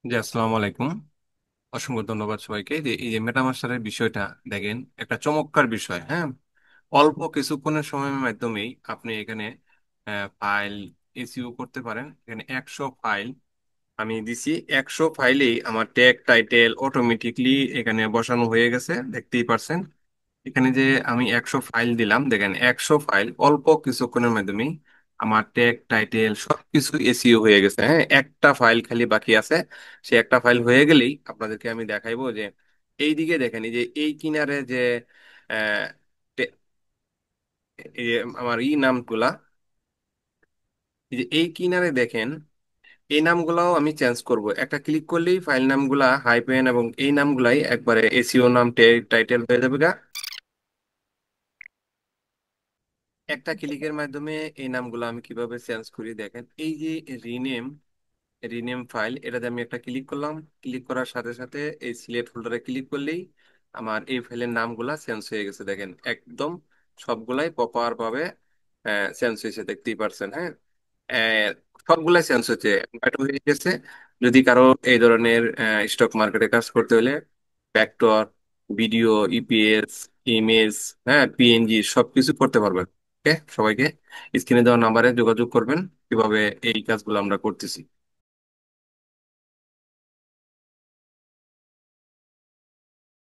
জি, আসসালামু আলাইকুম। অসংখ্য ধন্যবাদ সবাইকে। এই যে মেটামাস্টারের বিষয়টা দেখেন, একটা চমৎকার বিষয়। হ্যাঁ, অল্প কিছুক্ষণের সময়ের মাধ্যমেই আপনি এখানে ফাইল এসইও করতে পারেন। এখানে 100 ফাইল আমি দিছি। 100 ফাইলেই আমার ট্যাগ টাইটেল অটোমেটিকলি এখানে বসানো হয়ে গেছে, দেখতেই পারছেন। এখানে যে আমি 100 ফাইল দিলাম, দেখেন 100 ফাইল অল্প কিছুক্ষণের মাধ্যমে আমার ট্যাগ টাইটেল সবকিছু এসইও হয়ে গেছে। হ্যাঁ, একটা ফাইল খালি বাকি আছে। সে একটা ফাইল হয়ে গেলেই আপনাদেরকে আমি দেখাইবো যে এই দিকে দেখেন, এই যে এই কিনারে যে আহ, এই যে আমার নামগুলা, এই যে এই কিনারে দেখেন, এই নামগুলাও আমি চেঞ্জ করব। একটা ক্লিক করলেই ফাইল নামগুলা হাইপেন এবং এই নামগুলাই একবারে এসইও নাম ট্যাগ টাইটেল হয়ে যাবে। একটা ক্লিকের মাধ্যমে এই নামগুলো আমি কিভাবে চেঞ্জ করি দেখেন। এই যে রিনেম রিনেম ফাইল, এটাতে আমি একটা ক্লিক করলাম। ক্লিক করার সাথে সাথে এই সিলেক্ট ফোল্ডারে ক্লিক করলেই আমার এই ফাইলের নামগুলা চেঞ্জ হয়ে গেছে। দেখেন একদম সবগুলাই প্রপার ভাবে চেঞ্জ হয়েছে, দেখতেই পারছেন। হ্যাঁ, আহ, সবগুলাই চেঞ্জ হচ্ছে, এটা হয়ে গেছে। যদি কারো এই ধরনের স্টক মার্কেটে কাজ করতে হলে ভেক্টর, ভিডিও, ইপিএস, ইমেজ, হ্যাঁ, পিএনজি সবকিছু করতে পারবেন। ওকে, সবাইকে স্ক্রিনে দেওয়া নাম্বারে যোগাযোগ করবেন কিভাবে এই কাজগুলো আমরা করতেছি।